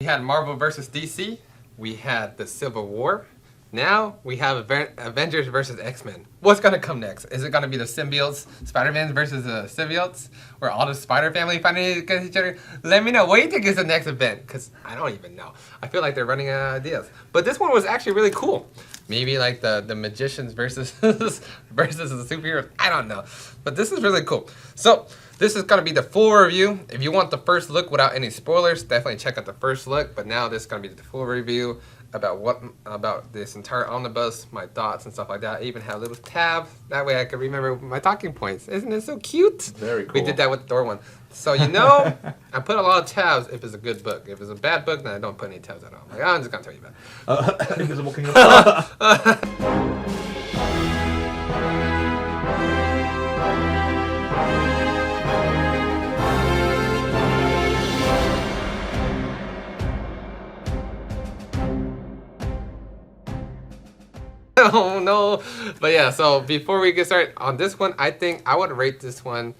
had Marvel versus DC. We had the Civil War. Now we have Avengers versus X-Men. What's gonna come next? Is it gonna be the symbiotes, Spider-Man versus the symbiotes, where all the Spider family fighting against each other? Let me know. What do you think is the next event? Because I don't even know. I feel like they're running out of ideas. But this one was actually really cool. Maybe like the magicians versus versus the superheroes. I don't know. But this is really cool. So this is gonna be the full review. If you want the first look without any spoilers, definitely check out the first look. But now this is gonna be the full review about this entire omnibus, my thoughts and stuff like that. I even have a little tab. That way I can remember my talking points. Isn't it so cute? Very cool. We did that with the Thor one. So you know, I put a lot of tabs if it's a good book. If it's a bad book, then I don't put any tabs at all. Like, I'm just gonna tell you about it. Invisible Kingdom. Oh no. But yeah, so before we get started on this one, I think I would rate this one,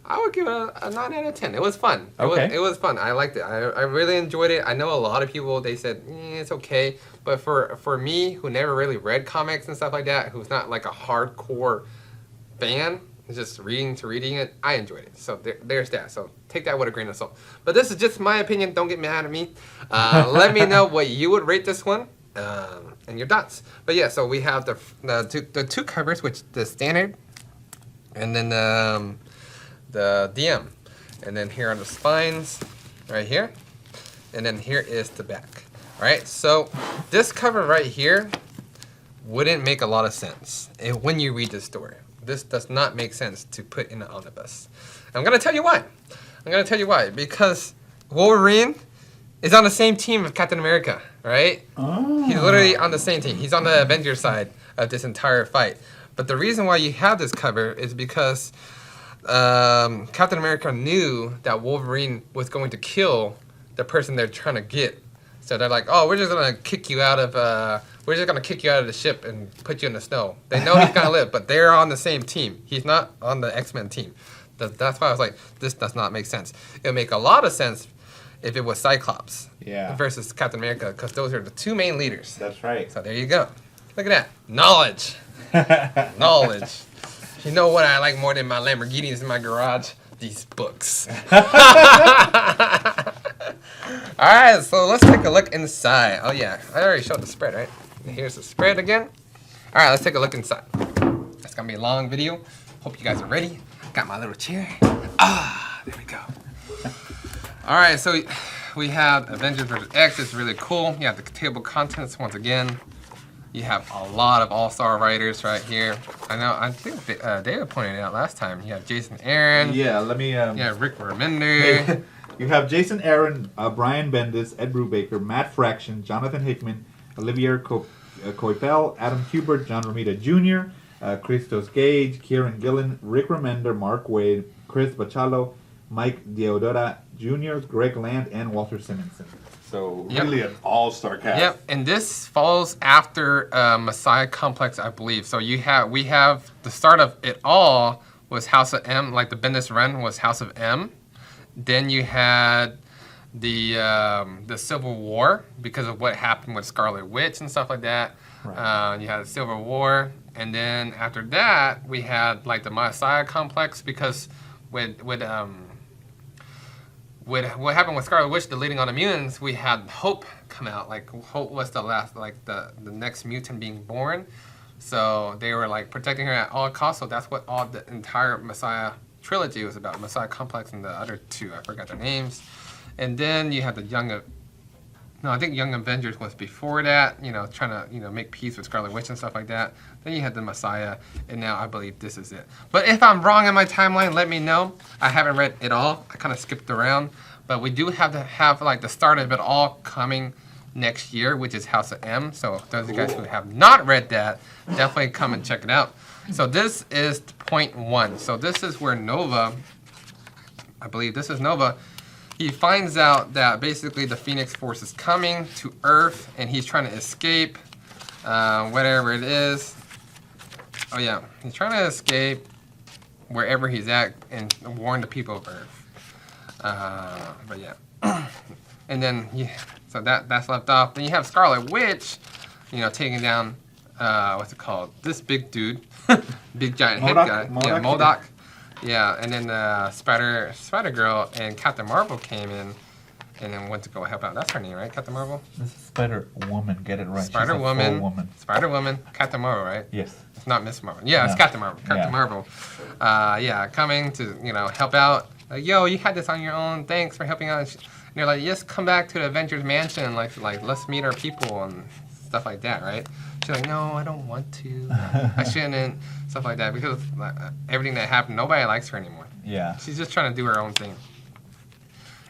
I would give it a 9 out of 10. It was fun. It was fun. I liked it. I really enjoyed it. I know a lot of people, they said, it's okay. But for me, who never really read comics and stuff like that, who's not like a hardcore fan, just reading it, I enjoyed it. So there's that. So take that with a grain of salt. But this is just my opinion. Don't get mad at me. Let me know what you would rate this one. And your thoughts. But yeah, so we have the two covers, which the standard, and then the DM, and then here are the spines right here, and then here is the back. All right, so this cover right here wouldn't make a lot of sense when you read the story. This does not make sense to put in an omnibus. I'm gonna tell you why. Because Wolverine is on the same team as Captain America, right? Oh. He's literally on the same team. He's on the Avengers side of this entire fight. But the reason why you have this cover is because Captain America knew that Wolverine was going to kill the person they're trying to get. So they're like, oh, we're just gonna kick you out of the ship and put you in the snow. They know he's gonna live, but they're on the same team. He's not on the XMEN team. That's why I was like, this does not make sense. It would make a lot of sense if it was Cyclops versus Captain America, because those are the two main leaders. That's right. So there you go. Look at that. Knowledge. Knowledge. You know what I like more than my Lamborghinis in my garage? These books. Alright, so let's take a look inside. Oh yeah, I already showed the spread, right? Here's the spread again. Alright, let's take a look inside. It's gonna be a long video. Hope you guys are ready. Got my little chair. There we go. Alright, so we have Avengers vs. X. It's really cool. You have the table of contents once again. You have a lot of all-star writers right here. I think David pointed it out last time. You have Jason Aaron. Yeah, let me... Rick Remender. You have Jason Aaron, Brian Bendis, Ed Brubaker, Matt Fraction, Jonathan Hickman, Olivier Coipel, Adam Kubert, John Romita Jr., Christos Gage, Kieran Gillen, Rick Remender, Mark Wade, Chris Bachalo, Mike Deodora Jr., Greg Land, and Walter Simonson. So really an all-star cast. Yep, and this falls after Messiah Complex, I believe. So we have the start of it all was House of M, like the Bendis run was House of M. Then you had the Civil War because of what happened with Scarlet Witch and stuff like that. Right. You had the Civil War, and then after that we had like the Messiah Complex because with what happened with Scarlet Witch deleting on the mutants, we had Hope come out. Like Hope was the last, like the next mutant being born. So they were like protecting her at all costs. So that's what all the entire Messiah trilogy was about. Messiah Complex and the other two, I forgot their names. And then you had the I think Young Avengers was before that, trying to, make peace with Scarlet Witch and stuff like that. Then you had the Messiah, and now I believe this is it. But if I'm wrong in my timeline, let me know. I haven't read it all. I kind of skipped around. But we do have to have, like, the start of it all coming next year, which is House of M. So those of you guys who have not read that, definitely come and check it out. So this is point 1. So this is where Nova, I believe this is Nova, he finds out that basically the Phoenix Force is coming to Earth and he's trying to escape, whatever it is. Oh yeah, he's trying to escape wherever he's at and warn the people of Earth. But yeah, and then So that's left off. Then you have Scarlet Witch, you know, taking down what's it called? This big dude, big giant head guy. Yeah, MODOK. Yeah, and then Spider Girl and Captain Marvel came in, and then went to go help out. That's her name, right? Captain Marvel. This is Spider Woman. Get it right. Spider Woman. Spider Woman. Captain Marvel, right? Yes. It's not Miss Marvel. Yeah, it's Captain Marvel. Captain Marvel. Yeah, coming to help out. Like, yo, you had this on your own. Thanks for helping out. And they're like, just come back to the Avengers Mansion. Like let's meet our people and stuff like that, right? She's like, no, I don't want to. I shouldn't. Stuff like that because everything that happened, nobody likes her anymore. Yeah. She's just trying to do her own thing.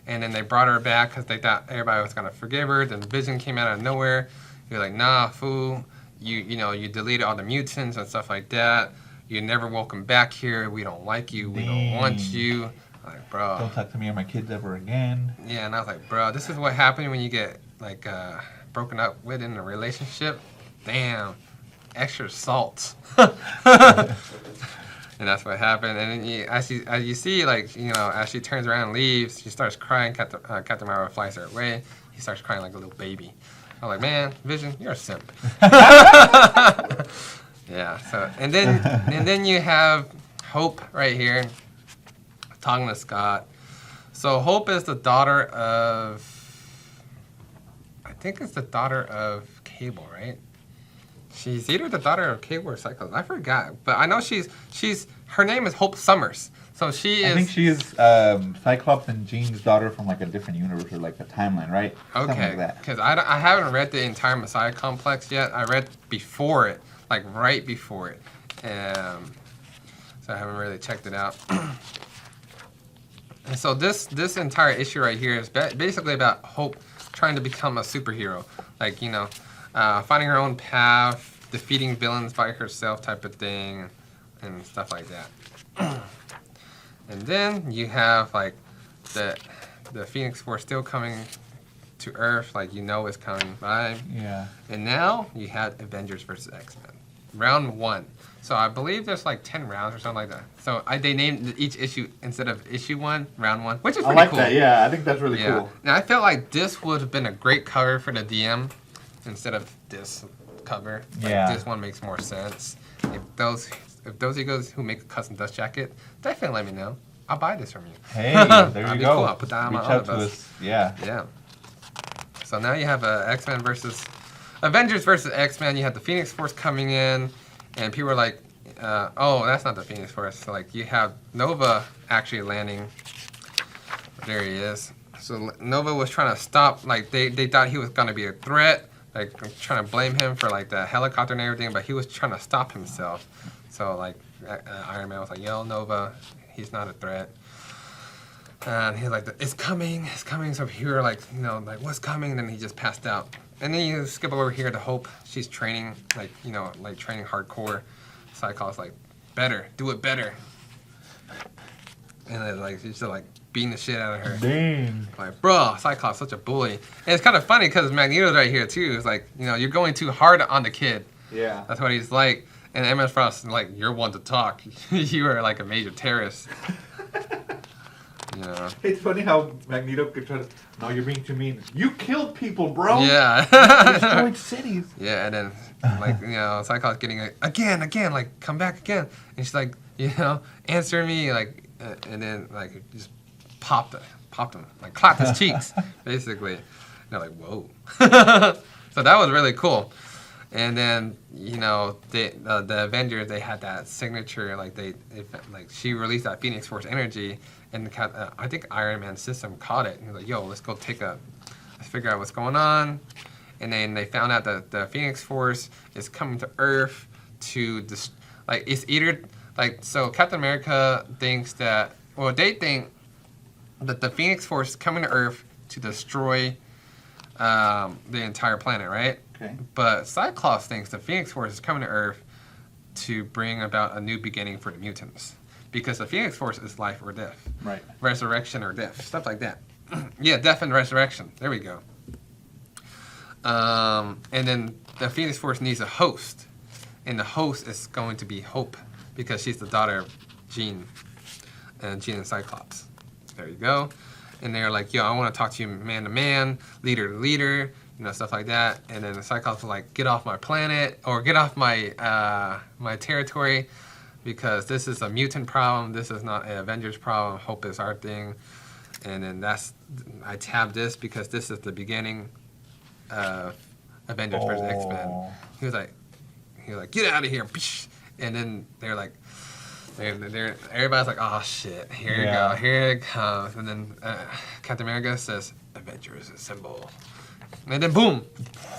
And then they brought her back because they thought everybody was gonna forgive her. Then Vision came out of nowhere. You're like, nah, fool. You deleted all the mutants and stuff like that. You never welcome back here. We don't like you. We don't want you. Like, bro. Don't talk to me or my kids ever again. Yeah, and I was like, bro, this is what happened when you get like broken up with in a relationship. Damn, extra salt. And that's what happened. And then as you see, like, as she turns around and leaves, she starts crying. Captain Marvel flies her away. He starts crying like a little baby. I'm like, man, Vision, you're a simp. Yeah. So and then you have Hope right here, talking to Scott. So Hope is the daughter of, I think it's the daughter of Cable, right? She's either the daughter of Cable or Cyclops. I forgot, but I know her name is Hope Summers. So she is. I think she is Cyclops and Jean's daughter from like a different universe or like a timeline, right? Okay. Because I haven't read the entire Messiah Complex yet. I read before it, like right before it, so I haven't really checked it out. And so this entire issue right here is basically about Hope trying to become a superhero, like finding her own path, defeating villains by herself type of thing, and stuff like that. And then you have like the Phoenix Force still coming to Earth, like is coming by. Yeah. And now you have Avengers versus X-Men, round 1. So I believe there's like 10 rounds or something like that. So they named each issue instead of issue 1, round 1, which is pretty cool. I like that. Yeah, I think that's really cool. Now I felt like this would have been a great cover for the DM instead of this cover. Like, this one makes more sense. If those egos who make a custom dust jacket, definitely let me know. I'll buy this from you. Hey, there you go. Cool. I'll put that on my omnibus. Yeah. Yeah. So now you have X-Men versus Avengers versus X-Men. You have the Phoenix Force coming in, and people are like, "Oh, that's not the Phoenix Force." So like you have Nova actually landing. There he is. So Nova was trying to stop. Like they thought he was gonna be a threat. Like trying to blame him for like the helicopter and everything, but he was trying to stop himself. So like Iron Man was like, "Yo, Nova, he's not a threat." And he's like, "It's coming, it's coming." So we were like, like what's coming? And then he just passed out. And then you skip over here to Hope. She's training, like training hardcore. Cyclops like, better, do it better. And then like she's just like beating the shit out of her. Dang. Like, bro, Cyclops such a bully. And it's kind of funny because Magneto's right here too. It's like, you're going too hard on the kid. Yeah. That's what he's like. And MS Frost is like, you're one to talk. You are like a major terrorist. It's funny how Magneto could try to. No, you're being too mean. You killed people, bro. Yeah. Destroyed cities. Yeah, and then Cyclops getting again, like come back again, and she's like, answer me, like, and then like just popped him, like clapped his cheeks, basically. And they're like, whoa. So that was really cool. And then the Avengers, they had that signature, like she released that Phoenix Force energy, and I think Iron Man's system caught it, and he's like, yo, let's figure out what's going on. And then they found out that the Phoenix Force is coming to Earth to it's either so Captain America thinks that, well, they think that the Phoenix Force is coming to Earth to destroy the entire planet, right? Okay. But Cyclops thinks the Phoenix Force is coming to Earth to bring about a new beginning for the mutants. Because the Phoenix Force is life or death. Right. Resurrection or death. Stuff like that. Yeah, death and resurrection. There we go. And then the Phoenix Force needs a host. And the host is going to be Hope. Because she's the daughter of Jean. And Jean and Cyclops. There you go. and they're like, yo, I want to talk to you man to man, leader to leader, stuff like that. And then the Cyclops was like, get off my planet, or get off my my territory, because this is a mutant problem. This is not an Avengers problem. Hope is our thing. And then I tabbed this because this is the beginning of Avengers versus X-Men. He was like, get out of here. And then they're like, everybody's like, oh shit, here you go, here it comes. And then Captain America says, Avengers assemble. And then boom.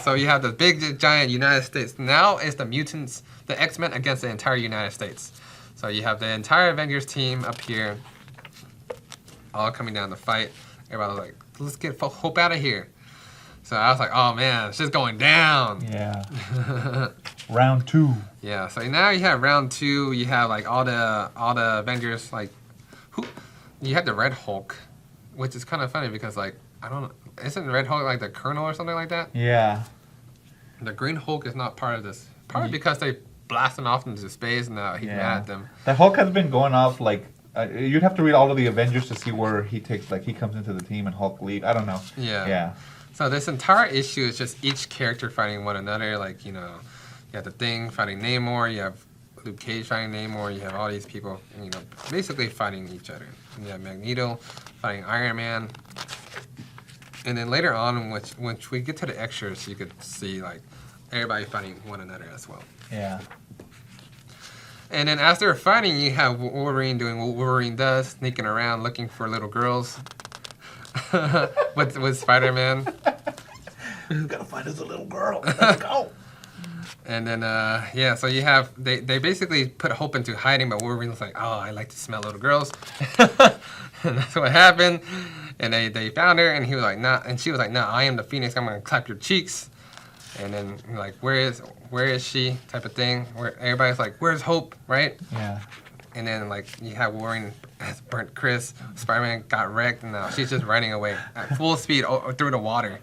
So you have the big giant United States. Now it's the mutants, the X-Men against the entire United States. So you have the entire Avengers team up here, all coming down to fight. Everybody was like, let's get Hope out of here. So I was like, oh man, it's just going down. Yeah. Round 2. Yeah. So now you have round 2. You have like all the Avengers, like you had the Red Hulk, which is kind of funny because like I don't know, isn't Red Hulk like the Colonel or something like that? Yeah. The Green Hulk is not part of this. Probably because they blasting off into space and he's mad at them. The Hulk has been going off like. You'd have to read all of the Avengers to see where he takes, like, he comes into the team and Hulk lead. I don't know. Yeah. Yeah. So this entire issue is just each character fighting one another. Like, you have the Thing fighting Namor. You have Luke Cage fighting Namor. You have all these people, basically fighting each other. And you have Magneto fighting Iron Man. And then later on, once we get to the extras, you could see, like, everybody fighting one another as well. Yeah. And then as they're fighting, you have Wolverine doing what Wolverine does, sneaking around looking for little girls with Spider-Man. He's got to find us a little girl. Let's go. And then, so you have, they basically put Hope into hiding, but Wolverine's like, oh, I like to smell little girls. And that's what happened. And they found her, and he was like, nah. And she was like, nah, I am the Phoenix. I'm going to clap your cheeks. And then, like, where is she, type of thing. Where everybody's like, where's Hope, right? Yeah. And then, like, you have Wolverine has burnt Chris. Spider-Man got wrecked, and now she's just running away at full speed through the water.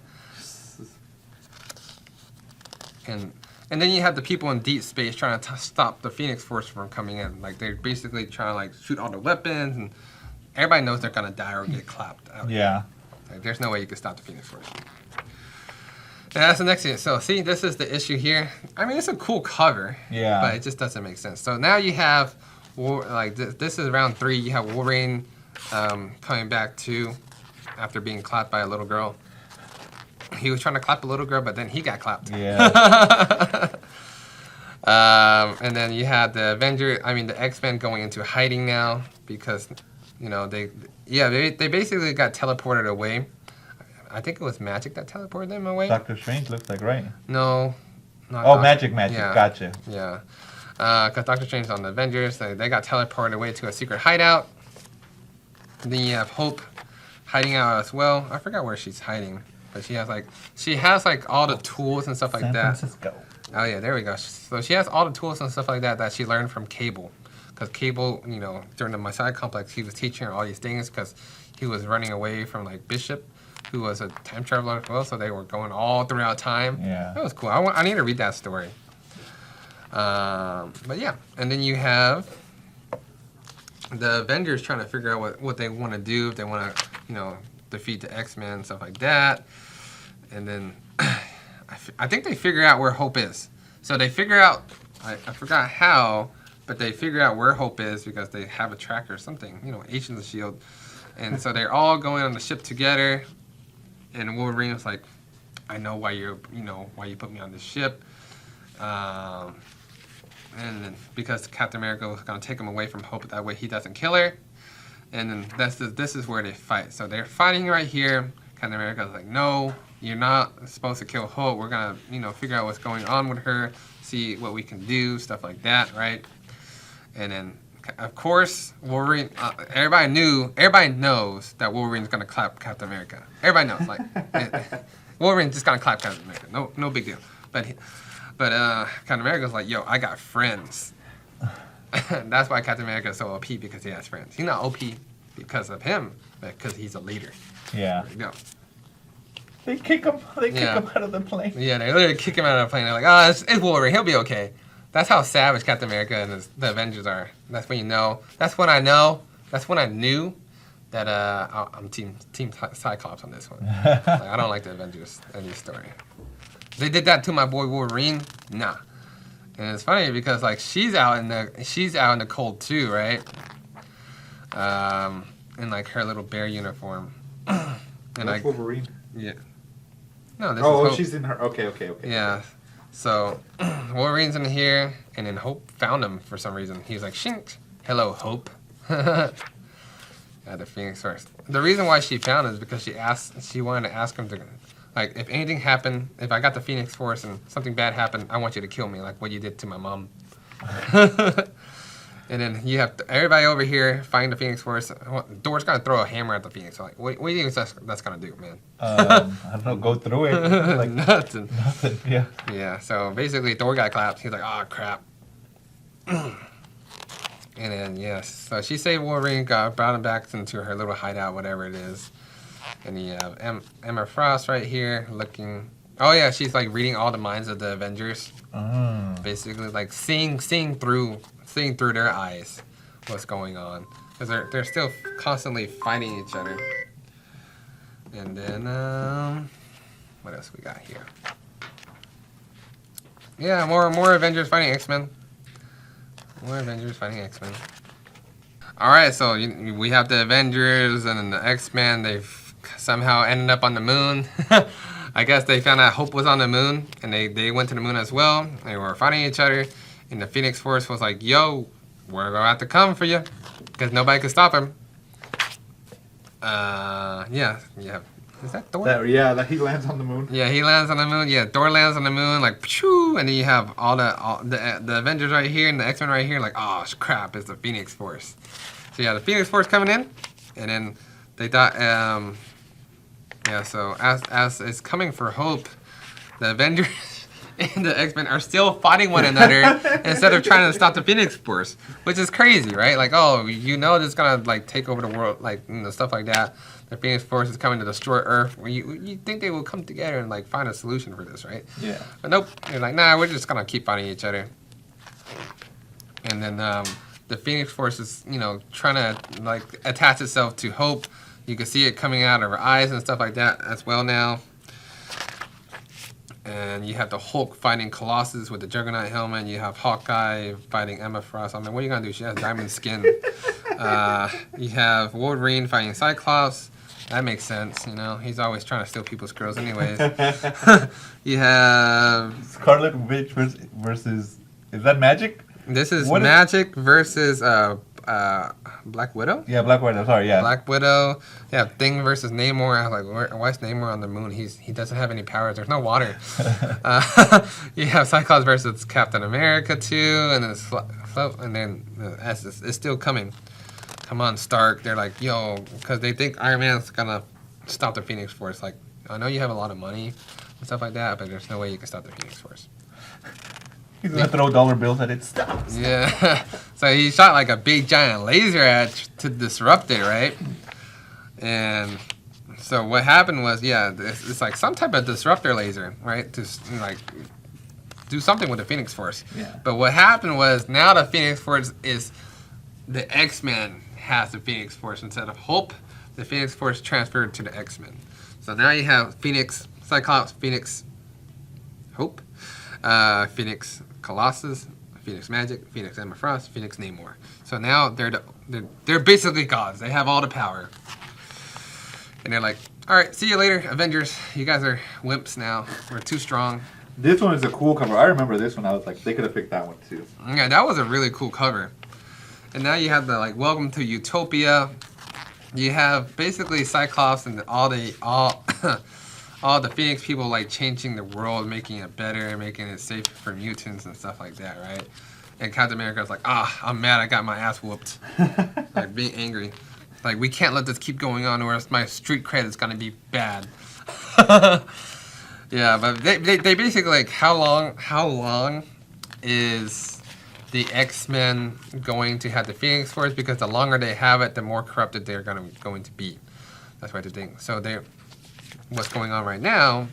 And then you have the people in deep space trying to stop the Phoenix Force from coming in. Like, they're basically trying to, like, shoot all the weapons, and everybody knows they're going to die or get clapped out. Yeah. Like, there's no way you can stop the Phoenix Force. And that's the next thing. So, see, this is the issue here. I mean, it's a cool cover. Yeah. But it just doesn't make sense. So now you have, like, this is round 3. You have Wolverine coming back to after being clapped by a little girl. He was trying to clap a little girl, but then he got clapped. Yeah. And then you had the X-Men going into hiding now because, they basically got teleported away. I think it was magic that teleported them away. Doctor Strange looks like, right? No. Magic. Yeah. Gotcha. Yeah. Because Doctor Strange on the Avengers, they got teleported away to a secret hideout. Then you have Hope hiding out as well. I forgot where she's hiding. But she has all the tools and stuff like that. San Francisco. Oh yeah, there we go. So she has all the tools and stuff like that she learned from Cable. Because Cable, during the Messiah Complex, he was teaching her all these things because he was running away from like Bishop, who was a time traveler as well. So they were going all throughout time. Yeah. That was cool. I need to read that story. But yeah, and then you have the Avengers trying to figure out what they want to do, if they want to, defeat the X-Men, stuff like that. And then I think they figure out where Hope is. So they figure out, I forgot how, but they figure out where Hope is because they have a tracker or something, Agents of S.H.I.E.L.D. And so they're all going on the ship together. And Wolverine was like, I know why you put me on this ship. And then because Captain America was going to take him away from Hope, that way he doesn't kill her. And then this is where they fight. So they're fighting right here. Captain America's like, no, you're not supposed to kill Hope. We're going to, figure out what's going on with her, see what we can do, stuff like that, right? And then, of course, Wolverine, everybody knows that Wolverine's going to clap Captain America. Everybody knows. Like, Wolverine's just going to clap Captain America. No big deal. But Captain America's like, yo, I got friends. That's why Captain America is so OP, because he has friends. He's not OP because of him, but because he's a leader. Yeah. There you go. They kick him out of the plane. Yeah, they literally kick him out of the plane. They're like, oh, it's Wolverine. He'll be okay. That's how savage Captain America and the Avengers are. That's when you know. That's when I know. That's when I knew that I'm team Cyclops on this one. Like, I don't like the Avengers in this story. They did that to my boy Wolverine. Nah. And it's funny because like she's out in the cold too, right? In like her little bear uniform. And That's Wolverine. Yeah. No, this Oh, is Hope. she's in her. Okay. Yeah. So Wolverine's in here, and then Hope found him for some reason. He was like, "Shink, hello, Hope." Yeah, the Phoenix Force. The reason why she found him is because she wanted to ask him to, like, if anything happened, if I got the Phoenix Force and something bad happened, I want you to kill me, like what you did to my mom. And then you have everybody over here fighting the Phoenix Force. Door's gonna throw a hammer at the Phoenix. So like, what do you think that's gonna do, man? I don't know. Go through it. Like Nothing. Yeah. Yeah. So basically, Thor got clapped. He's like, "Oh crap." And then yes, so she saved Wolverine, brought him back into her little hideout, whatever it is. And you have Emma Frost right here looking. Oh yeah, she's like reading all the minds of the Avengers. Basically, like seeing through their eyes what's going on, because they're still constantly fighting each other. And then what else we got here? Yeah, more Avengers fighting X-Men. More Avengers fighting X-Men. All right, so we have the Avengers and then the X-Men. They've somehow ended up on the moon. I guess they found out Hope was on the moon, and they went to the moon as well. They were fighting each other. And the Phoenix Force was like, "Yo, we're gonna have to come for you," because nobody could stop him. Yeah. Is that Thor? That he lands on the moon. Yeah, he lands on the moon. Yeah, Thor lands on the moon, like, pshoo, and then you have all the Avengers right here and the X-Men right here, like, oh crap, it's the Phoenix Force. So yeah, the Phoenix Force coming in, and then they thought, yeah. So as it's coming for Hope, the Avengers and the X-Men are still fighting one another instead of trying to stop the Phoenix Force, which is crazy, right? Like, oh, this is gonna like take over the world, like stuff like that. The Phoenix Force is coming to destroy Earth. You think they will come together and like find a solution for this, right? Yeah. But nope. They're like, nah, we're just gonna keep fighting each other. And then the Phoenix Force is, trying to like attach itself to Hope. You can see it coming out of her eyes and stuff like that as well now. And you have the Hulk fighting Colossus with the Juggernaut helmet. You have Hawkeye fighting Emma Frost. I mean, what are you gonna do? She has diamond skin. You have Wolverine fighting Cyclops. That makes sense, He's always trying to steal people's girls anyways. You have Scarlet Witch versus... Is that Magic? This is Magic versus Black Widow? Yeah, Black Widow. Sorry, yeah. Black Widow. Yeah, Thing versus Namor. I was like, why is Namor on the moon? He doesn't have any powers. There's no water. You have Cyclops versus Captain America too, and then it's still coming. Come on, Stark. They're like, yo, because they think Iron Man's gonna stop the Phoenix Force. Like, I know you have a lot of money and stuff like that, but there's no way you can stop the Phoenix Force. He's gonna throw dollar bills at it. Stop. Yeah. So he shot like a big giant laser to disrupt it, right? And so what happened was, it's like some type of disruptor laser, right? To like do something with the Phoenix Force. Yeah. But what happened was now the Phoenix Force is the X-Men has the Phoenix Force instead of Hope. The Phoenix Force transferred to the X-Men. So now you have Phoenix, Cyclops, Phoenix, Hope, Phoenix, Colossus, Phoenix Magic, Phoenix Emma Frost, Phoenix Namor. So now they're basically gods. They have all the power. And they're like, all right, see you later, Avengers. You guys are wimps now. We're too strong. This one is a cool cover. I remember this one. I was like, they could have picked that one too. Yeah, that was a really cool cover. And now you have the like Welcome to Utopia. You have basically Cyclops and all the Phoenix people like changing the world, making it better, making it safe for mutants and stuff like that, right? And Captain America's like, I'm mad, I got my ass whooped. Like being angry. Like, we can't let this keep going on or else my street cred is gonna be bad. Yeah, but they basically like how long is the X-Men going to have the Phoenix Force? Because the longer they have it, the more corrupted they're going to be. That's what they're thinking. So what's going on right now,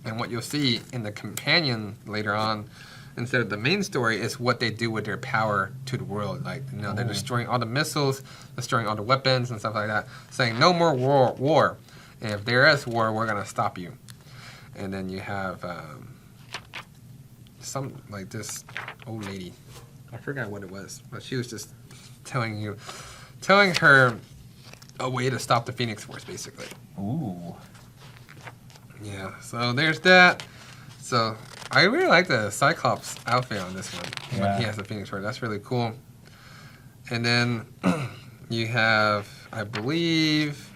and what you'll see in the companion later on, instead of the main story is what they do with their power to the world. Like, you know, they're destroying all the missiles, destroying all the weapons and stuff like that, saying no more war. And if there is war, we're gonna stop you. And then you have some like this old lady. I forgot what it was, but she was just telling her a way to stop the Phoenix Force, basically. Ooh. Yeah. So there's that. So I really like the Cyclops outfit on this one. When he has the Phoenix Force. That's really cool. And then you have, I believe,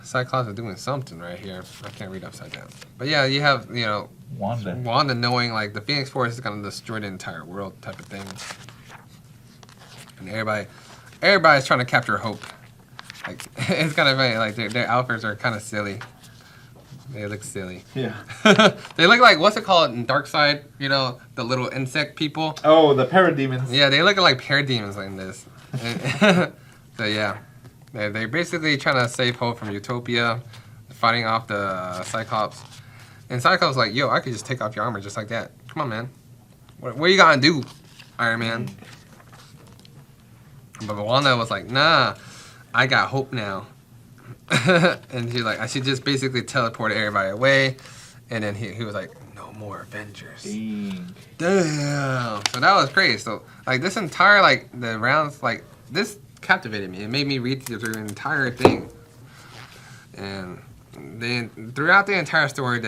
Cyclops is doing something right here. I can't read upside down. But yeah, you have, you know, Wanda knowing like the Phoenix Force is gonna destroy the entire world type of thing. And everybody's trying to capture Hope. Like it's kind of funny. Like their outfits are kind of silly. They look silly. Yeah. They look like, what's it called in Darkseid? You know, the little insect people. Oh, the parademons. Yeah, they look like parademons like this. So yeah, they're basically trying to save Hope from Utopia, fighting off the Cyclops. And Cyclops like, yo, I could just take off your armor just like that. Come on, man. What you gonna do, Iron Man? But Wanda was like, nah, I got Hope now. And she's like, I should just basically teleport everybody away. And then he was like, no more Avengers. Damn. So that was crazy. So like this entire like the rounds like this captivated me. It made me read through the entire thing. And then throughout the entire story,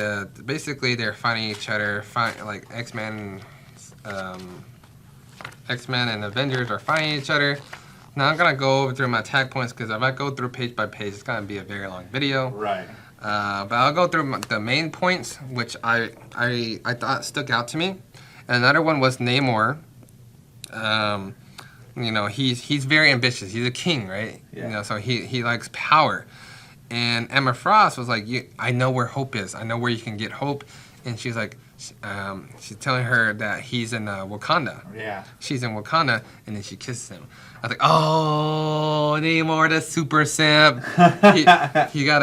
basically they're fighting each other. Like X-Men and Avengers are fighting each other. Now I'm gonna go over through my tag points because if I go through page by page, it's gonna be a very long video. Right. But I'll go through the main points, which I thought stuck out to me. Another one was Namor. You know, he's very ambitious. He's a king, right? Yeah. You know, so he likes power. And Emma Frost was like, I know where Hope is. I know where you can get Hope. And she's like, she's telling her that he's in Wakanda. Yeah. She's in Wakanda, and then she kisses him. I was like, oh, Namor, the super simp. he got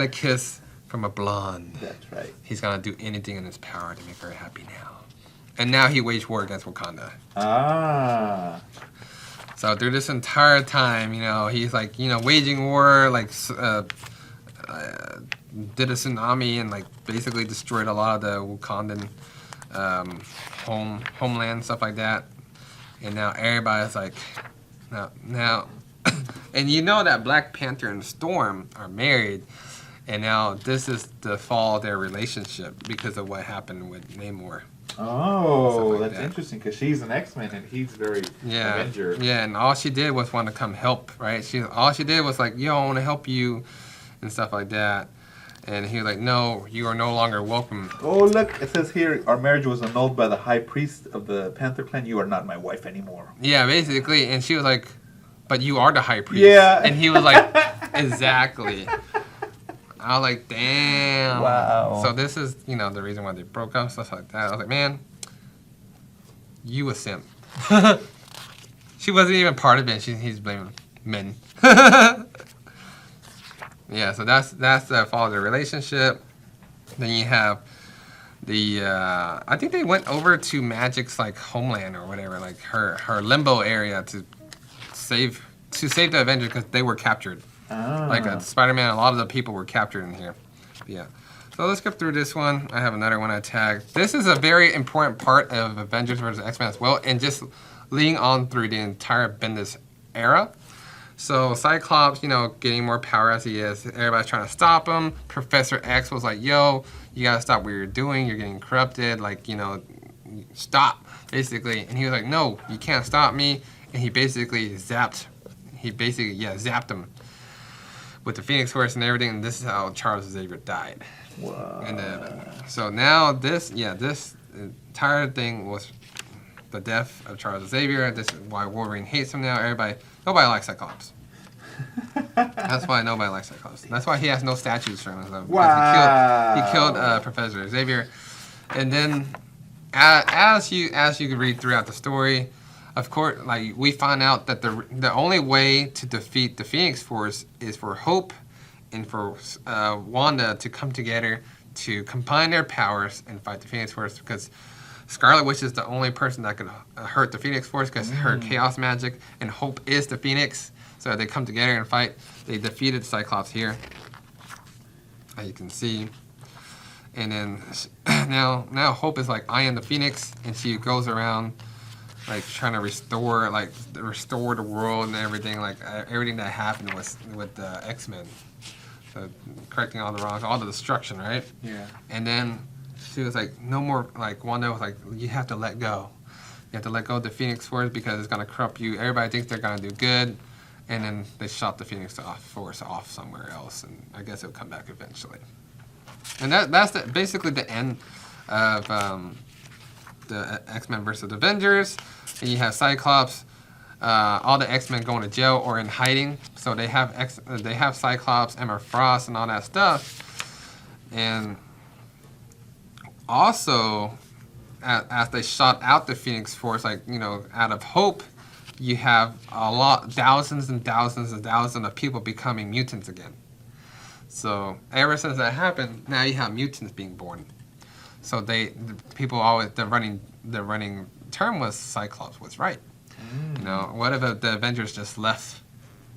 a kiss from a blonde. That's right. He's gonna do anything in his power to make her happy now. And now he waged war against Wakanda. Ah. So through this entire time, you know, he's like, you know, waging war, like, did a tsunami and like basically destroyed a lot of the Wakandan homeland, stuff like that. And now everybody's like, now, and you know that Black Panther and Storm are married, and now this is the fall of their relationship because of what happened with Namor. Oh, like that's that. interesting because she's an X-Men and he's very Avenger. Yeah, and all she did was want to come help, right? All she did was like, yo, I want to help you, and stuff like that. And he was like, no, you are no longer welcome. Oh, look, it says here, our marriage was annulled by the high priest of the Panther clan. You are not my wife anymore. Yeah, basically. And she was like, but you are the high priest. Yeah. And he was like, exactly. I was like, damn. Wow. So this is, you know, the reason why they broke up, stuff like that. I was like, man, you a simp. She wasn't even part of it. He's blaming men. Yeah, so that's the fall of the relationship. Then you have the I think they went over to Magic's like homeland or whatever, like her limbo area to save the Avengers because they were captured. Like Spider-Man, a lot of the people were captured in here. Yeah. So let's go through this one. I have another one I tagged. This is a very important part of Avengers vs. X-Men as well, and just leading on through the entire Bendis era. So Cyclops, you know, getting more power as he is. Everybody's trying to stop him. Professor X was like, yo, you gotta stop what you're doing. You're getting corrupted. Like, you know, stop, basically. And he was like, no, you can't stop me. And he basically zapped him with the Phoenix Force and everything. And this is how Charles Xavier died. Wow. And so now this entire thing was the death of Charles Xavier. This is why Wolverine hates him now. Nobody likes Cyclops. That's why nobody likes Cyclops. That's why he has no statues for him. Wow. He killed Professor Xavier. And then as you can read throughout the story, of course, like we find out that the only way to defeat the Phoenix Force is for Hope and for Wanda to come together to combine their powers and fight the Phoenix Force, because Scarlet Witch is the only person that could hurt the Phoenix Force because her chaos magic, and Hope is the Phoenix. So they come together and fight. They defeated Cyclops here, as you can see. And then now Hope is like, I am the Phoenix, and she goes around like trying to restore the world and everything, like everything that happened with the X-Men. So correcting all the wrongs, all the destruction, right? Yeah. And then she was like, no more, like Wanda was like, you have to let go. You have to let go of the Phoenix Force because it's going to corrupt you. Everybody thinks they're going to do good. And then they shot the Phoenix Force off somewhere else. And I guess it'll come back eventually. And that's basically the end of the X-Men versus Avengers. And you have Cyclops, all the X-Men going to jail or in hiding. So they have Cyclops, Emma Frost, and all that stuff. And also, as they shot out the Phoenix Force, like, you know, out of hope, you have thousands and thousands and thousands of people becoming mutants again. So ever since that happened, now you have mutants being born. So the running term was Cyclops was right. You know, what if the Avengers just left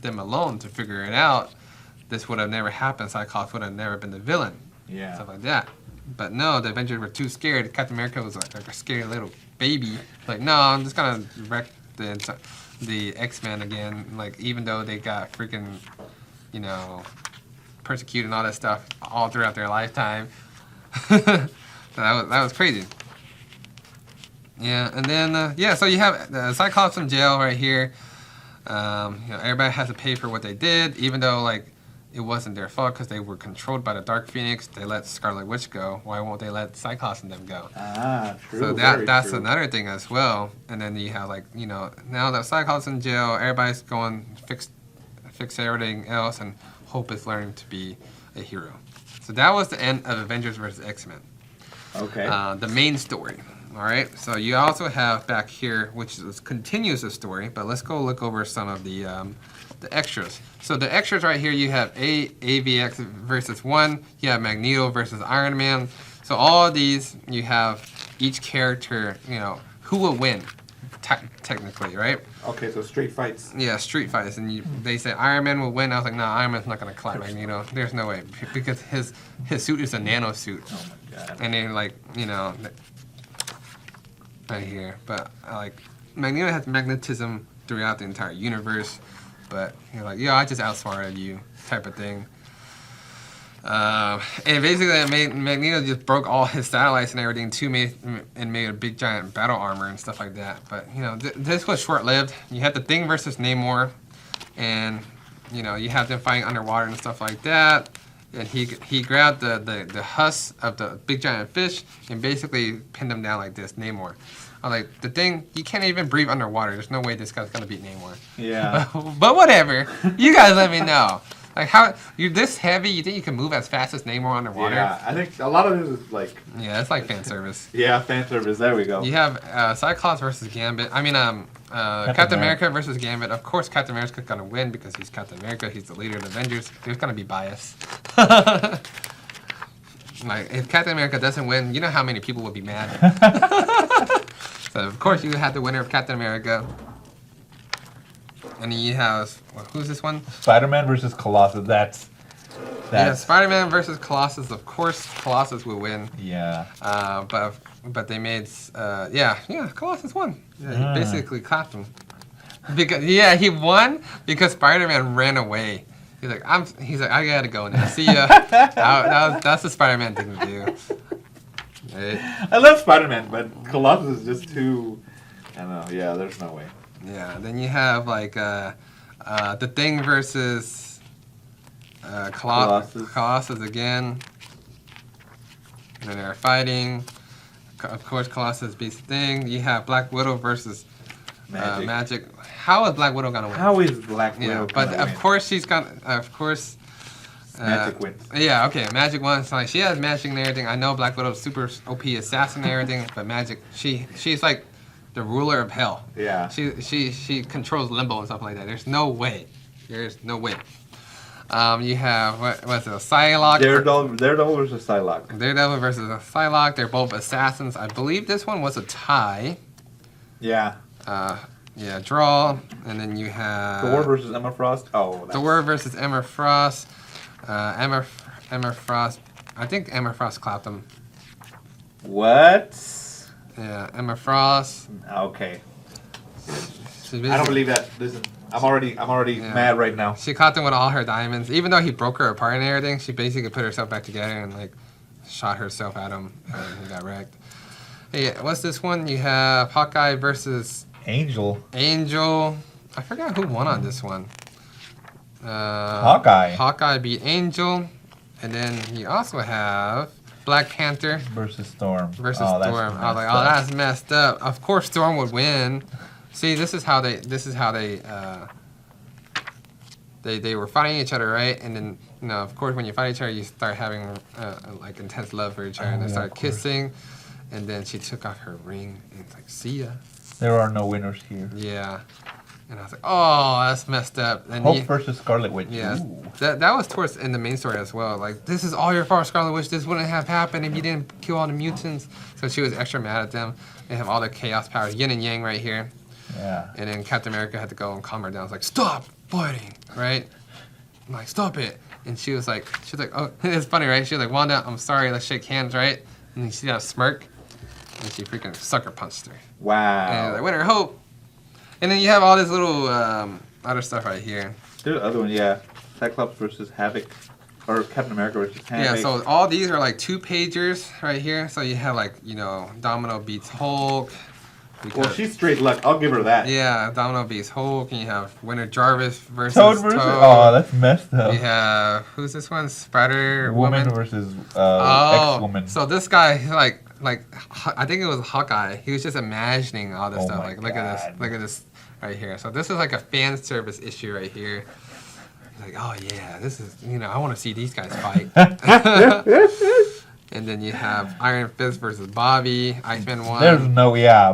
them alone to figure it out? This would have never happened. Cyclops would have never been the villain. Yeah. Stuff like that. But no, the Avengers were too scared. Captain America was like a scary little baby. Like, no, I'm just gonna wreck the X-Men again. Like, even though they got freaking, you know, persecuted and all that stuff all throughout their lifetime. So that was crazy. Yeah, and then so you have Cyclops in jail right here. You know, everybody has to pay for what they did, even though like it wasn't their fault because they were controlled by the Dark Phoenix. They let Scarlet Witch go. Why won't they let Cyclops and them go? Ah, true. So that's another thing as well. And then you have like, you know, now that Cyclops in jail, everybody's going fix everything else, and Hope is learning to be a hero. So that was the end of Avengers vs. X-Men. Okay. The main story. All right. So you also have back here, which continues the story, but let's go look over some of the extras. So the extras right here, you have AVX versus 1. You have Magneto versus Iron Man. So all of these, you have each character, you know, who will win, technically, right? Okay, so street fights. Yeah, street fights. And they say Iron Man will win. I was like, no, Iron Man's not going to collide Magneto. There's no way. Because his suit is a nano suit. Oh my god. And then, like, you know, right here. But, like, Magneto has magnetism throughout the entire universe. But you're like, yo, I just outsmarted you, type of thing. And basically, Magneto just broke all his satellites and everything and made a big giant battle armor and stuff like that. But you know, this was short-lived. You had the Thing versus Namor, and you know, you have them fighting underwater and stuff like that. And he grabbed the husk of the big giant fish and basically pinned him down like this, Namor. I'm like, the Thing, you can't even breathe underwater. There's no way this guy's gonna beat Namor. Yeah. But whatever. You guys let me know. Like, how you're this heavy? You think you can move as fast as Namor underwater? Yeah, I think a lot of this is like. Yeah, it's like fan service. Yeah, fan service. There we go. You have Cyclops versus Gambit. I mean, Captain America versus Gambit. Of course, Captain America's gonna win because he's Captain America. He's the leader of the Avengers. There's gonna be bias. Like, if Captain America doesn't win, you know how many people would be mad. So of course you have the winner of Captain America. And then you have, who's this one? Spider-Man versus Colossus. That's yeah, Spider-Man versus Colossus. Of course, Colossus will win. Yeah. But they made Colossus won. Yeah, he basically clapped him. Because he won because Spider-Man ran away. He's like, I gotta go now. See ya. That's the Spider-Man thing to do. Right? I love Spider-Man, but Colossus is just too. I don't know. Yeah, there's no way. Yeah. Then you have like the Thing versus Colossus again. And then they're fighting. Of course, Colossus beats the Thing. You have Black Widow versus Magic. How is Black Widow gonna win? How is Black Widow? But of course she's gonna. Of course. Magic wins. Yeah, okay, Magic wins. Like, she has magic and everything. I know Black Widow's super OP assassin and everything, but Magic, she's like the ruler of hell. Yeah. She controls limbo and stuff like that. There's no way. You have what's it? A Psylocke. Daredevil versus Psylocke. Daredevil versus a Psylocke. They're both assassins. I believe this one was a tie. Yeah. Yeah, draw. And then you have Thor versus Emma Frost. Oh. Thor versus Emma Frost. Emma Frost. I think Emma Frost clapped him. What? Yeah, Emma Frost. Okay. I don't believe that. Listen, I'm already mad right now. She caught him with all her diamonds. Even though he broke her apart and everything, she basically put herself back together and like shot herself at him, and he got wrecked. Hey, what's this one? You have Hawkeye versus Angel. I forgot who won on this one. Hawkeye. Hawkeye beat Angel, and then you also have Black Panther versus Storm. Versus Storm. I was like, oh, that's messed up. Of course, Storm would win. See, this is how they were fighting each other, right? And then, of course, when you fight each other, you start having like intense love for each other, and they start kissing. And then she took off her ring, and it's like, see ya. There are no winners here. Yeah. And I was like, oh, that's messed up. And Hope versus Scarlet Witch. Yeah, that was towards in the main story as well. Like, this is all your fault, Scarlet Witch. This wouldn't have happened if you didn't kill all the mutants. So she was extra mad at them. They have all the chaos powers, yin and yang right here. Yeah. And then Captain America had to go and calm her down. I was like, stop fighting, right? I'm like, stop it. And she was like, oh, it's funny, right? She was like, Wanda, I'm sorry, let's shake hands, right? And then she got a smirk, and she freaking sucker punched her. Wow. And like, winner, hope. And then you have all this little other stuff right here. There's the other one, yeah. Cyclops versus Havoc. Or Captain America versus Havoc. Yeah, so all these are like 2-pagers right here. So you have like, Domino beats Hulk. Well, she's straight luck. I'll give her that. Yeah, Domino beats Hulk. And you have Winter Jarvis versus Toad versus... Oh, that's messed up. You have... Who's this one? Woman versus X-Woman. So this guy, like I think it was Hawkeye. He was just imagining all this stuff. Like, look at this right here. So this is like a fan service issue right here. He's like, oh yeah, this is, I want to see these guys fight. And then you have Iron Fist versus Bobby. X-Men 1. There's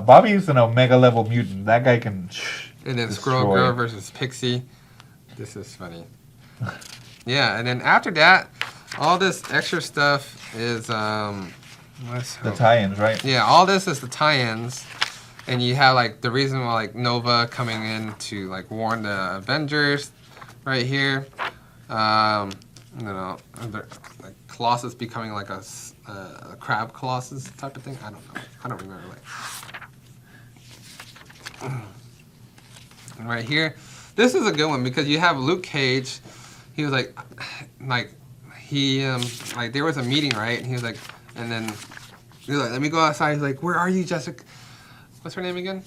Bobby's an Omega level mutant. That guy can And then Squirrel Girl versus Pixie. This is funny. Yeah, and then after that, all this extra stuff is the tie-ins, right? Yeah, all this is the tie-ins. And you have like the reason why like Nova coming in to like warn the Avengers right here. Like Colossus becoming like a crab Colossus type of thing. I don't know. I don't remember. And right here, this is a good one because you have Luke Cage. He was like there was a meeting, right? And he was like, and then he was like, let me go outside. He's like, where are you, Jessica? What's her name again?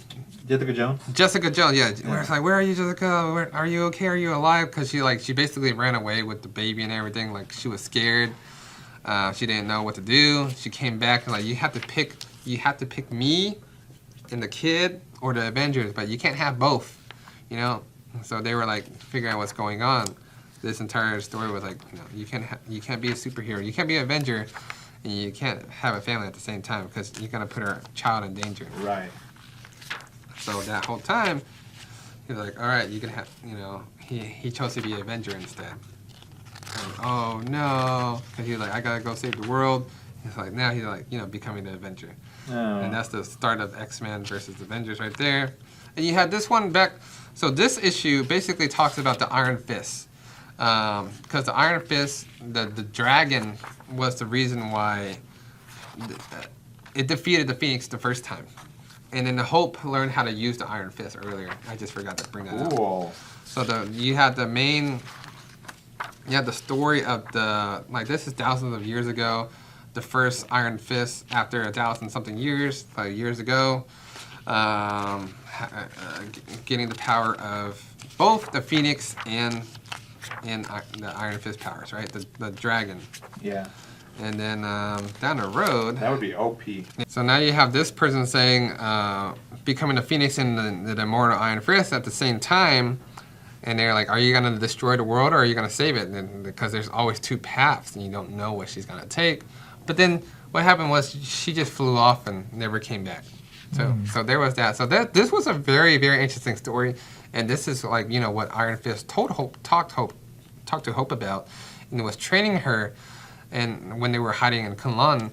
Jessica Jones. Jessica Jones, yeah. It's like, where are you, Jessica? Are you okay? Are you alive? Because she basically ran away with the baby and everything. Like, she was scared. She didn't know what to do. She came back and like, you have to pick me and the kid or the Avengers, but you can't have both, So they were like figuring out what's going on. This entire story was like, you can't be a superhero. You can't be an Avenger, and you can't have a family at the same time because you're gonna put her child in danger. Right. So that whole time, he was like, all right, you can have, he chose to be an Avenger instead. And, oh no, because he was like, I gotta go save the world. He's like, now he's like, becoming the Avenger. Oh. And that's the start of XMEN versus Avengers right there. And you had this one back. So this issue basically talks about the Iron Fist. Because the Iron Fist, the dragon, was the reason why it defeated the Phoenix the first time. And then the Hope learned how to use the Iron Fist earlier. I just forgot to bring that up. So you had the story of this is thousands of years ago. The first Iron Fist after 1,000-something years ago. Getting the power of both the Phoenix and the Iron Fist powers, right? The dragon. Yeah. And then down the road... That would be OP. So now you have this person saying, becoming the Phoenix and the immortal Iron Fist at the same time. And they're like, are you going to destroy the world or are you going to save it? And because there's always two paths and you don't know what she's going to take. But then what happened was she just flew off and never came back. So there was that. So this was a very, very interesting story. And this is like, what Iron Fist told Hope talked to Hope about, and was training her, and when they were hiding in Kunlun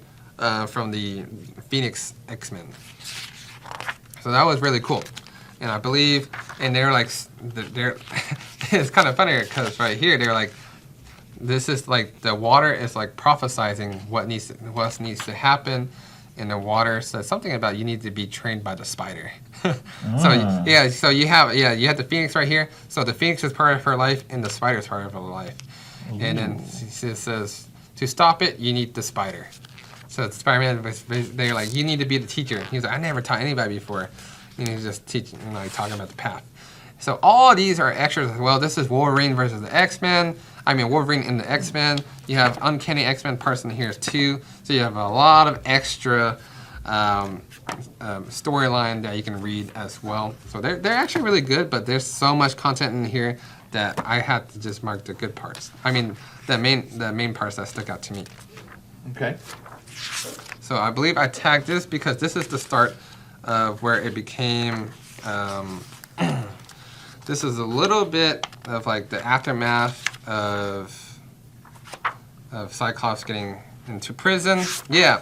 from the Phoenix X-Men. So that was really cool. And I believe, and they're like, it's kind of funny because right here they're like, this is like the water is like prophesizing what needs to happen, and the water says something about you need to be trained by the spider. So yeah, so you have the Phoenix right here. So the Phoenix is part of her life, and the spider is part of her life. Ooh. And then it says to stop it, you need the spider. So Spider-Man, they're like, you need to be the teacher. He's like, I never taught anybody before. And he's just teaching, like talking about the path. So all these are extras as well. This is Wolverine versus the X-Men. I mean, Wolverine and the X-Men. You have Uncanny X-Men parts in here too. So you have a lot of extra storyline that you can read as well. So they're actually really good, but there's so much content in here that I had to just mark the good parts. I mean, the main parts that stuck out to me. Okay. So I believe I tagged this because this is the start of where it became. This is a little bit of like the aftermath of Cyclops getting into prison. Yeah.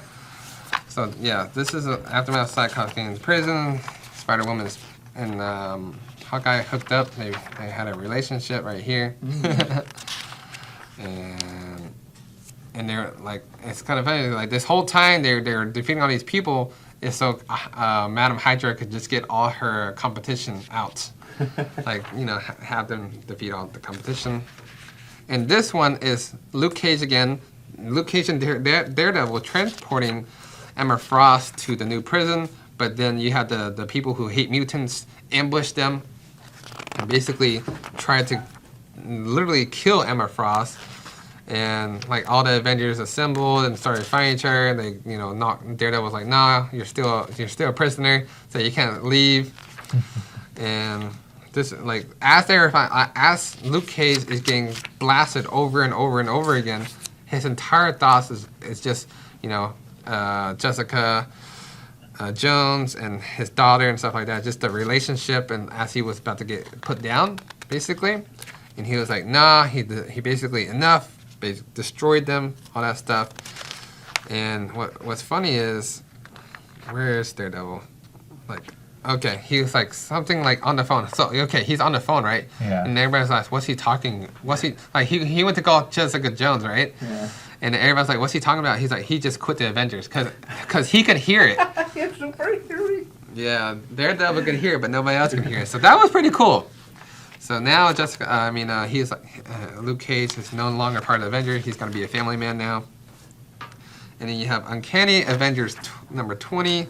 So yeah, this is an aftermath of Cyclops getting into prison. Spider-Woman and Hawkeye hooked up. They had a relationship right here. and they're like, it's kind of funny. Like this whole time they're defeating all these people, is so Madam Hydra could just get all her competition out. Like, you know, have them defeat all the competition. And this one is Luke Cage again. Luke Cage and Daredevil transporting Emma Frost to the new prison, but then you have the people who hate mutants ambush them and basically try to literally kill Emma Frost. And like all the Avengers assembled and started fighting each other. They, you know, Daredevil was like, "Nah, you're still a prisoner, so you can't leave." And this, like, as Luke Cage is getting blasted over and over and over again, his entire thoughts is just, you know, Jessica Jones and his daughter and stuff like that. Just the relationship, and as he was about to get put down, basically, and he was like, "Nah," he basically enough. Destroyed them, all that stuff. And what's funny is, where's Daredevil? Like, okay, he was like something like on the phone. So okay, he's on the phone, right? Yeah. And everybody's like, what's he talking? What's he like? He went to call Jessica Jones, right? Yeah. And everybody's like, what's he talking about? He's like, he just quit the Avengers because he could hear it. It's super hearing. Yeah, Daredevil could hear it, but nobody else could hear it. So that was pretty cool. So now he's like, Luke Cage is no longer part of the Avengers. He's going to be a family man now. And then you have Uncanny Avengers number 20.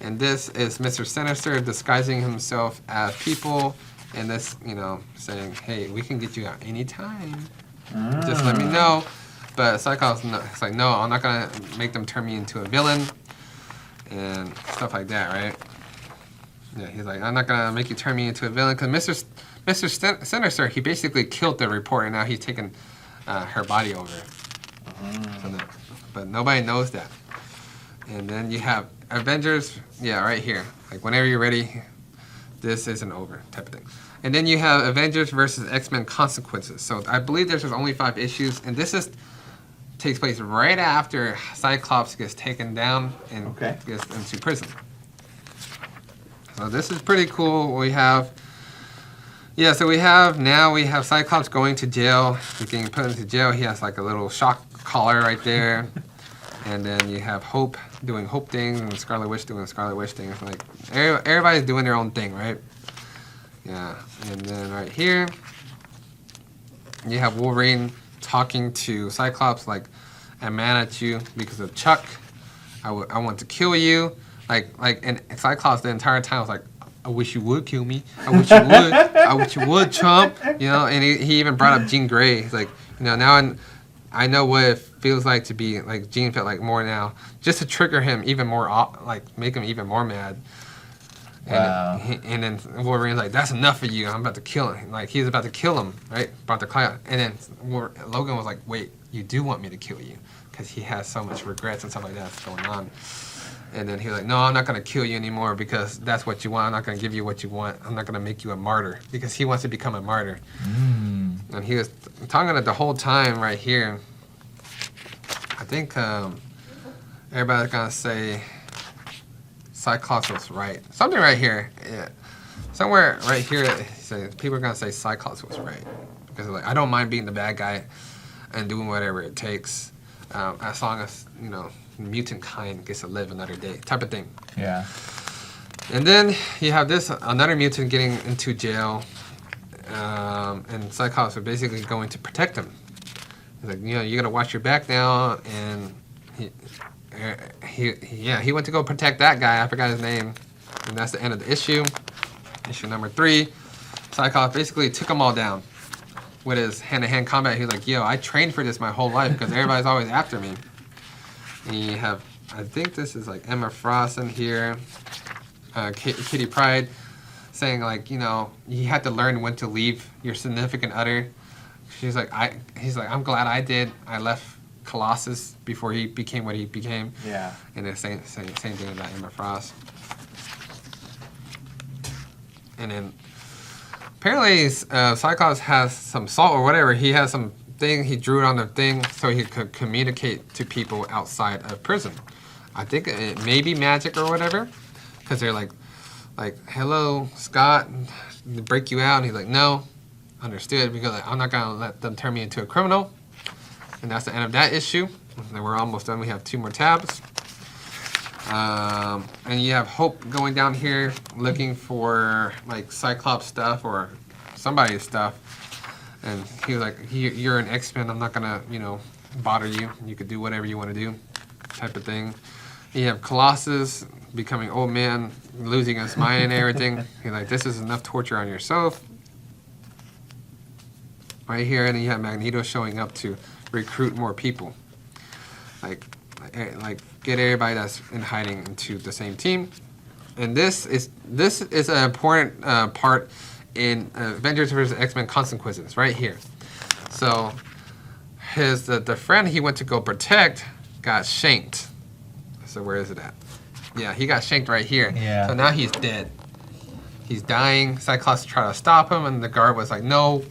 And this is Mr. Sinister disguising himself as people. And this, you know, saying, hey, we can get you out anytime. Just let me know. But Cyclops is like, no, I'm not going to make them turn me into a villain. And stuff like that, right? Yeah, he's like, I'm not going to make you turn me into a villain. Because Mr. Sinister, he basically killed the reporter, and now he's taken her body over. But nobody knows that. And then you have Avengers, yeah, right here. Like, whenever you're ready, this isn't over, type of thing. And then you have Avengers versus X-Men Consequences. So I believe there's only 5 issues, and this takes place right after Cyclops gets taken down and gets into prison. So this is pretty cool. We have... Yeah, so we have Cyclops going to jail. He's getting put into jail. He has like a little shock collar right there. And then you have Hope doing Hope things and Scarlet Witch doing Scarlet Witch things. Like, everybody's doing their own thing, right? Yeah, and then right here, you have Wolverine talking to Cyclops like, I'm mad at you because of Chuck. I want to kill you. And Cyclops the entire time was like, I wish you would kill me. I wish you would. I wish you would, chump. You know, and he even brought up Jean Grey. He's like, you know, now I know what it feels like to be like Jean felt like more now, just to trigger him even more, like make him even more mad. Wow. And then Wolverine's like, that's enough for you. I'm about to kill him. Like, he's about to kill him, right? Brought the cloud. And then Logan was like, wait, you do want me to kill you? Because he has so much regrets and stuff like that's going on. And then he was like, no, I'm not going to kill you anymore because that's what you want. I'm not going to give you what you want. I'm not going to make you a martyr because he wants to become a martyr. And he was talking it the whole time right here. I think everybody's gonna say Cyclops was right. Something right here. Yeah. Somewhere right here, people are gonna say Cyclops was right. Because like, I don't mind being the bad guy and doing whatever it takes, as long as, you know, mutant kind gets to live another day, type of thing. Yeah. And then you have this, another mutant getting into jail, and Cyclops are basically going to protect him. He's like, you know, you gotta watch your back now, and he went to go protect that guy, I forgot his name, and that's the end of the issue. Issue number 3, Cyclops basically took them all down with his hand-to-hand combat. He's like, yo, I trained for this my whole life because everybody's always after me. And you have, I think this is like Emma Frost in here, Kitty Pryde, saying like, you know, you had to learn when to leave your significant other. He's like, I'm glad I did. I left Colossus before he became what he became. Yeah. And the same thing about Emma Frost. And then apparently Cyclops has some salt or whatever. He has some thing, he drew it on the thing so he could communicate to people outside of prison. I think it may be magic or whatever, because they're like, hello, Scott, break you out. And he's like, no, understood, because I'm not gonna let them turn me into a criminal. And that's the end of that issue. And we're almost done. We have 2 more tabs. And you have Hope going down here looking for like Cyclops stuff or somebody's stuff. And he was like, you're an XMEN. I'm not gonna, you know, bother you. You could do whatever you want to do, type of thing. You have Colossus becoming old man, losing his mind and everything. He's like, this is enough torture on yourself. Right here, and then you have Magneto showing up to recruit more people. Like get everybody that's in hiding into the same team. And this is an important part in Avengers vs. X-Men Consequences, right here. So the friend he went to go protect got shanked. So where is it at? Yeah, he got shanked right here. Yeah. So now he's dead. He's dying. Cyclops tried to stop him, and the guard was like, no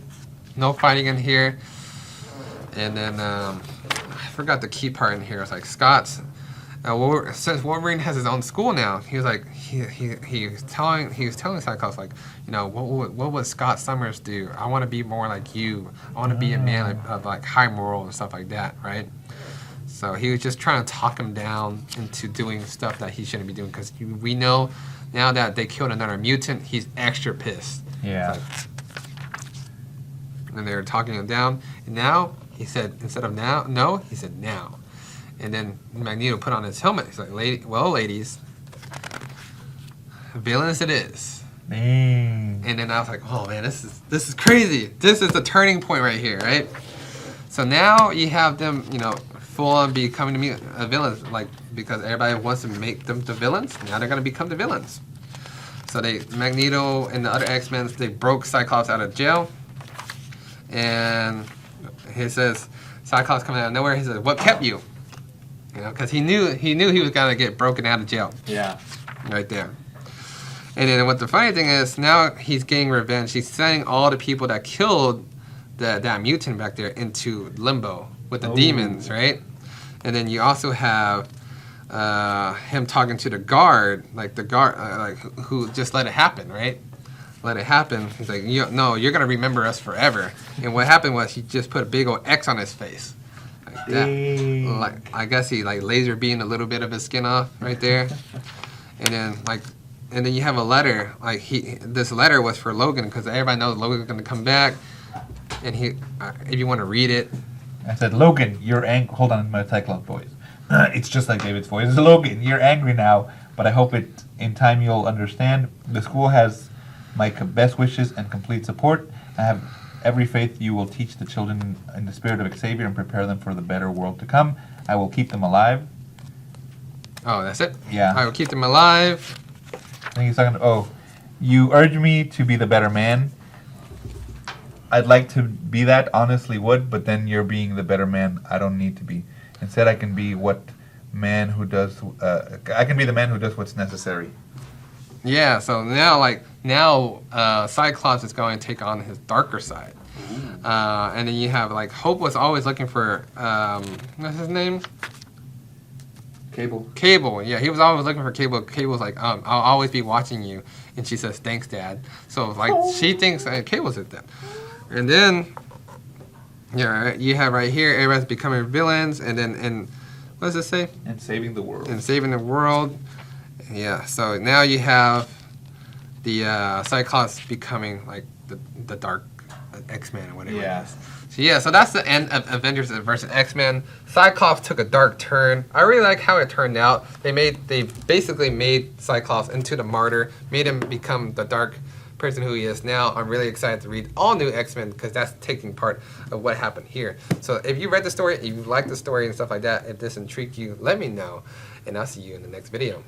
fighting in here. And then I forgot the key part in here. It's like Scott's. Since Wolverine has his own school now, he was like he was telling Cyclops like, you know, what would Scott Summers do? I want to be more like you. I want to be a man of like high moral and stuff like that, right? So he was just trying to talk him down into doing stuff that he shouldn't be doing, because we know now that they killed another mutant, he's extra pissed. Yeah. Like, and they were talking him down, and now he said, instead of now, no, he said now. And then Magneto put on his helmet. He's like, ladies, villains it is. And then I was like, oh man, this is crazy. This is the turning point right here, right? So now you have them, you know, full on becoming villains, like, because everybody wants to make them the villains. Now they're gonna become the villains. So Magneto and the other X-Men, they broke Cyclops out of jail. And he says, Cyclops coming out of nowhere. He says, what kept you? You know, because he knew he was gonna get broken out of jail. yeah. Right there. And then what the funny thing is, now he's getting revenge. He's sending all the people that killed that mutant back there into limbo with the demons, right? And then you also have him talking to the guard, like the guard, like who just let it happen, right? Let it happen. He's like, no, you're gonna remember us forever. And what happened was he just put a big old X on his face. Like that. Like, I guess he like laser beamed a little bit of his skin off right there. And then you have a letter. Like this letter was for Logan, because everybody knows Logan's gonna come back. And if you want to read it, I said, Logan, you're angry. Hold on, my Cyclops voice. It's just like David's voice. Logan, you're angry now, but I hope in time you'll understand. The school has my best wishes and complete support. I have every faith you will teach the children in the spirit of Xavier and prepare them for the better world to come. I will keep them alive. Oh, that's it? Yeah. I will keep them alive. I think he's talking, you urge me to be the better man. I'd like to be that, honestly would, but then you're being the better man I don't need to be. Instead, I can be I can be the man who does what's necessary. Yeah, so now Cyclops is going to take on his darker side. And then you have like Hope was always looking for what's his name? Cable. Yeah, he was always looking for Cable. Cable's like, I'll always be watching you, and she says, thanks, Dad. So like she thinks Cable's it then. And then yeah, you have right here everyone's becoming villains, and then what does it say? And saving the world. And saving the world. Yeah. So now you have the Cyclops becoming like the dark X-Men or whatever. Yeah. It is. So yeah, so that's the end of Avengers versus X-Men. Cyclops took a dark turn. I really like how it turned out. They basically made Cyclops into the martyr, made him become the dark person who he is now. I'm really excited to read all new X-Men because that's taking part of what happened here. So if you read the story, if you like the story and stuff like that, if this intrigued you, let me know, and I'll see you in the next video.